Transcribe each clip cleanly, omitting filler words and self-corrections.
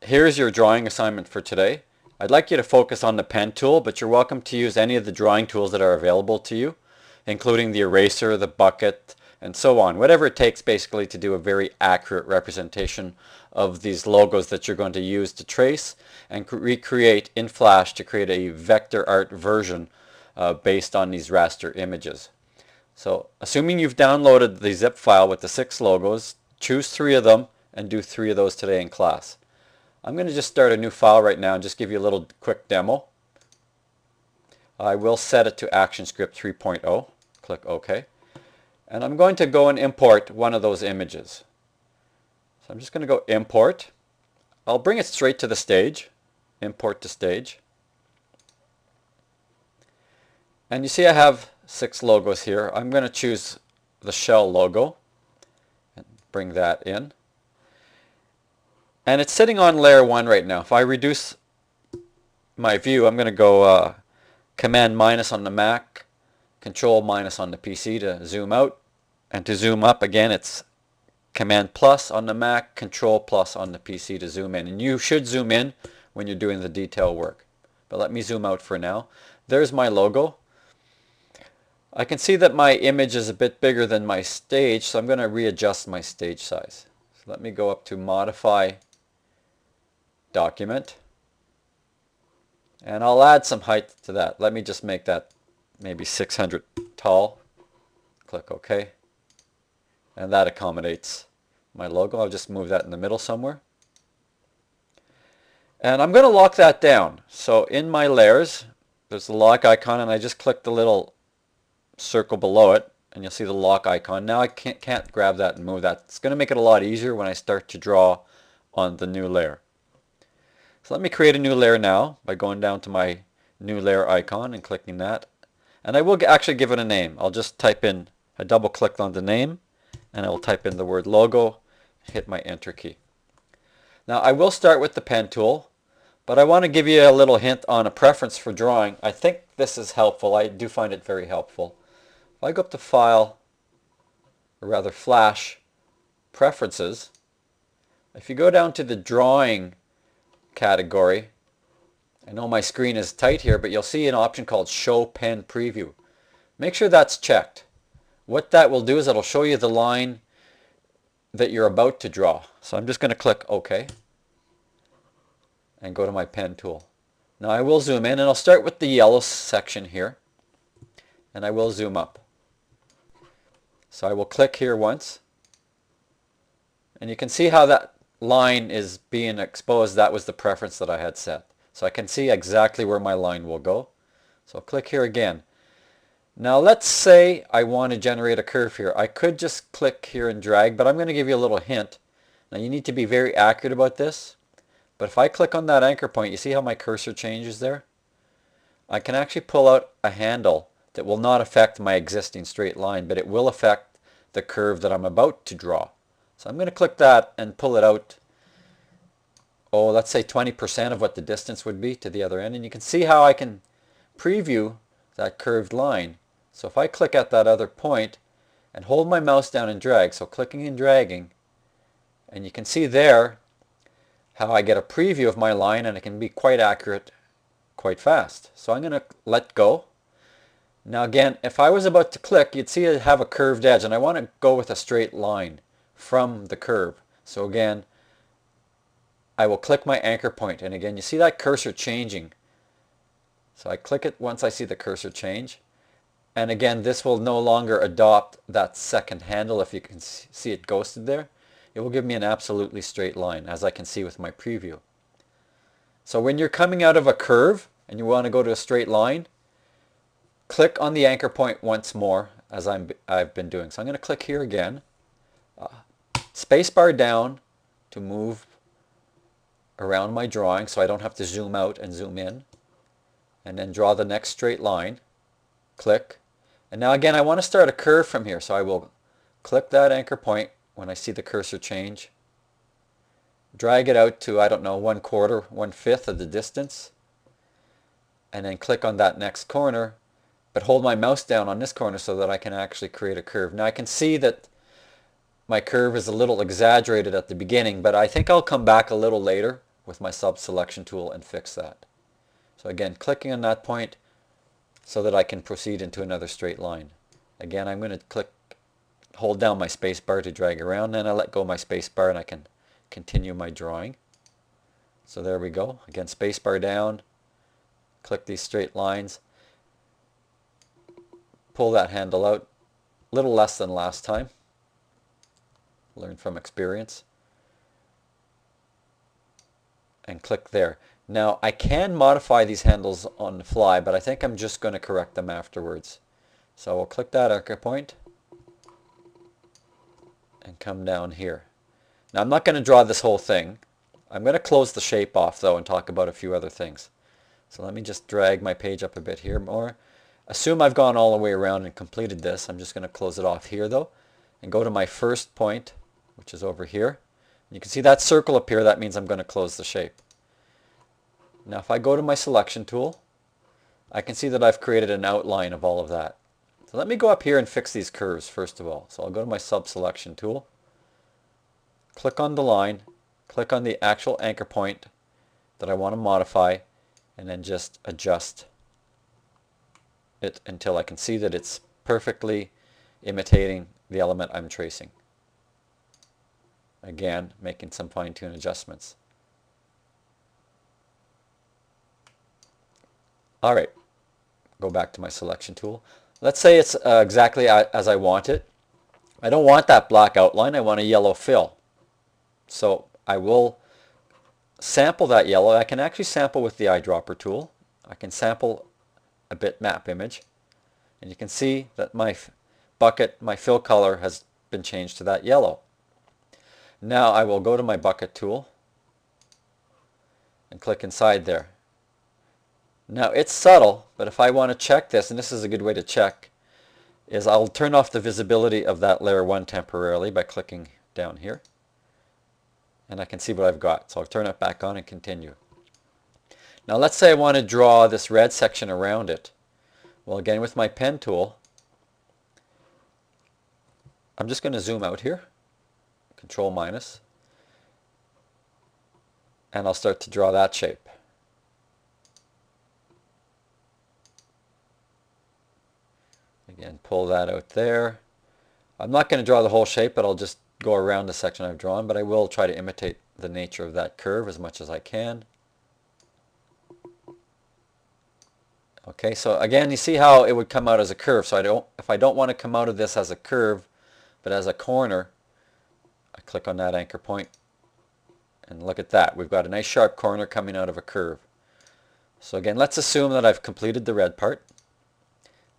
here's your drawing assignment for today. I'd like you to focus on the pen tool, but you're welcome to use any of the drawing tools that are available to you, including the eraser, the bucket, and so on. Whatever it takes basically to do a very accurate representation of these logos that you're going to use to trace and recreate in Flash to create a vector art version based on these raster images. So assuming you've downloaded the zip file with the 6 logos, choose 3 of them and do 3 of those today in class. I'm going to just start a new file right now and just give you a little quick demo. I will set it to ActionScript 3.0. Click OK. And I'm going to go and import one of those images. So I'm just going to go import. I'll bring it straight to the stage. Import to stage. And you see I have 6 logos here. I'm going to choose the shell logo and bring that in. And it's sitting on layer 1 right now. If I reduce my view, I'm going to go Command minus on the Mac, Control minus on the PC to zoom out. And to zoom up, again, it's Command plus on the Mac, Control plus on the PC to zoom in. And you should zoom in when you're doing the detail work. But let me zoom out for now. There's my logo. I can see that my image is a bit bigger than my stage, so I'm going to readjust my stage size. So let me go up to Modify Document. And I'll add some height to that. Let me just make that maybe 600 tall. Click OK. And that accommodates my logo. I'll just move that in the middle somewhere. And I'm going to lock that down. So in my layers, there's the lock icon, and I just click the little circle below it, and you'll see the lock icon. Now I can't grab that and move that. It's going to make it a lot easier when I start to draw on the new layer. So let me create a new layer now by going down to my new layer icon and clicking that. And I will actually give it a name. I'll just type in, I double click on the name, and I will type in the word logo, hit my enter key. Now I will start with the pen tool, but I want to give you a little hint on a preference for drawing. I think this is helpful. I do find it very helpful. If I go up to File, or rather Flash, Preferences, if you go down to the Drawing category, I know my screen is tight here, but you'll see an option called Show Pen Preview. Make sure that's checked. What that will do is it'll show you the line that you're about to draw. So I'm just going to click OK and go to my pen tool. Now I will zoom in, and I'll start with the yellow section here, and I will zoom up. So I will click here once, and you can see how that line is being exposed. That was the preference that I had set. So I can see exactly where my line will go. So I'll click here again. Now let's say I want to generate a curve here. I could just click here and drag, but I'm going to give you a little hint. Now you need to be very accurate about this. But if I click on that anchor point, you see how my cursor changes there? I can actually pull out a handle that will not affect my existing straight line, but it will affect the curve that I'm about to draw. So I'm going to click that and pull it out, oh, let's say 20% of what the distance would be to the other end. And you can see how I can preview that curved line. So if I click at that other point and hold my mouse down and drag, so clicking and dragging, and you can see there how I get a preview of my line, and it can be quite accurate quite fast. So I'm going to let go. Now again, if I was about to click, you'd see it have a curved edge, and I want to go with a straight line from the curve. So again, I will click my anchor point, and again you see that cursor changing. So I click it once I see the cursor change, and again this will no longer adopt that second handle. If you can see it ghosted there, it will give me an absolutely straight line, as I can see with my preview. So when you're coming out of a curve and you want to go to a straight line, click on the anchor point once more, as I've been doing. So I'm going to click here again, spacebar down to move around my drawing so I don't have to zoom out and zoom in, and then draw the next straight line. Click. And now again I want to start a curve from here, so I will click that anchor point when I see the cursor change, drag it out to, I don't know, 1/4, 1/5 of the distance, and then click on that next corner, but hold my mouse down on this corner so that I can actually create a curve. Now I can see that my curve is a little exaggerated at the beginning, but I think I'll come back a little later with my sub-selection tool and fix that. So again, clicking on that point so that I can proceed into another straight line. Again, I'm going to hold down my space bar to drag around, and I let go of my space bar and I can continue my drawing. So there we go. Again, space bar down, click these straight lines, pull that handle out, a little less than last time. Learn from experience. And click there. Now I can modify these handles on the fly, but I think I'm just going to correct them afterwards. So we'll click that anchor point and come down here. Now I'm not going to draw this whole thing. I'm going to close the shape off though and talk about a few other things. So let me just drag my page up a bit here more. Assume I've gone all the way around and completed this. I'm just going to close it off here though and go to my first point, which is over here. You can see that circle appear. That means I'm going to close the shape. Now if I go to my selection tool, I can see that I've created an outline of all of that. So let me go up here and fix these curves first of all. So I'll go to my sub-selection tool, click on the line, click on the actual anchor point that I want to modify, and then just adjust it until I can see that it's perfectly imitating the element I'm tracing. Again, making some fine-tune adjustments. All right, go back to my selection tool. Let's say it's exactly as I want it. I don't want that black outline. I want a yellow fill. So I will sample that yellow. I can actually sample with the eyedropper tool. I can sample a bitmap image. And you can see that my bucket, my fill color has been changed to that yellow. Now I will go to my bucket tool and click inside there. Now it's subtle, but if I want to check this, and this is a good way to check, is I'll turn off the visibility of that layer 1 temporarily by clicking down here. And I can see what I've got. So I'll turn it back on and continue. Now let's say I want to draw this red section around it. Well, again with my pen tool, I'm just going to zoom out here, Control minus, and I'll start to draw that shape. Again, pull that out there. I'm not going to draw the whole shape, but I'll just go around the section I've drawn, but I will try to imitate the nature of that curve as much as I can. Okay, so again, you see how it would come out as a curve. So if I don't want to come out of this as a curve, but as a corner, I click on that anchor point, and look at that. We've got a nice sharp corner coming out of a curve. So again, let's assume that I've completed the red part,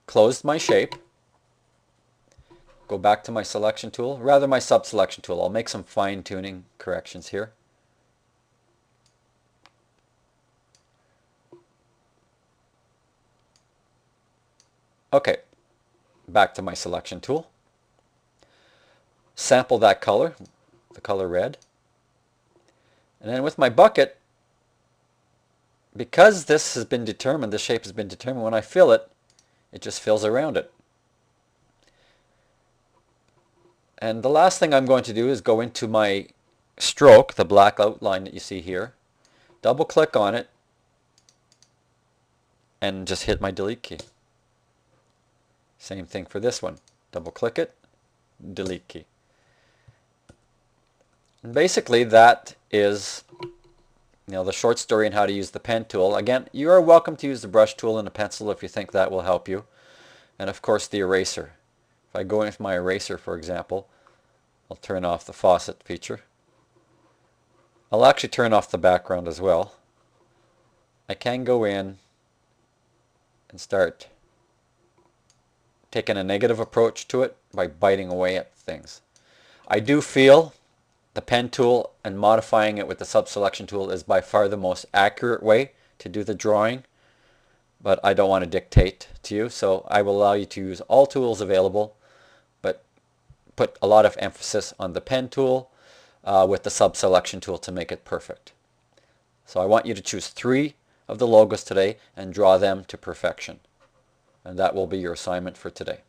closed my shape, go back to my selection tool, rather my sub-selection tool. I'll make some fine-tuning corrections here. Okay, back to my selection tool. Sample that color, the color red. And then with my bucket, because this has been determined, the shape has been determined, when I fill it, it just fills around it. And the last thing I'm going to do is go into my stroke, the black outline that you see here, double click on it, and just hit my delete key. Same thing for this one. Double click it, delete key. And basically that is the short story on how to use the pen tool. Again, you are welcome to use the brush tool and the pencil if you think that will help you. And of course the eraser. If I go into my eraser, for example, I'll turn off the faucet feature. I'll actually turn off the background as well. I can go in and start taking a negative approach to it by biting away at things. I do feel the pen tool and modifying it with the sub-selection tool is by far the most accurate way to do the drawing, but I don't want to dictate to you, so I will allow you to use all tools available, but put a lot of emphasis on the pen tool with the sub-selection tool to make it perfect. So I want you to choose 3 of the logos today and draw them to perfection. And that will be your assignment for today.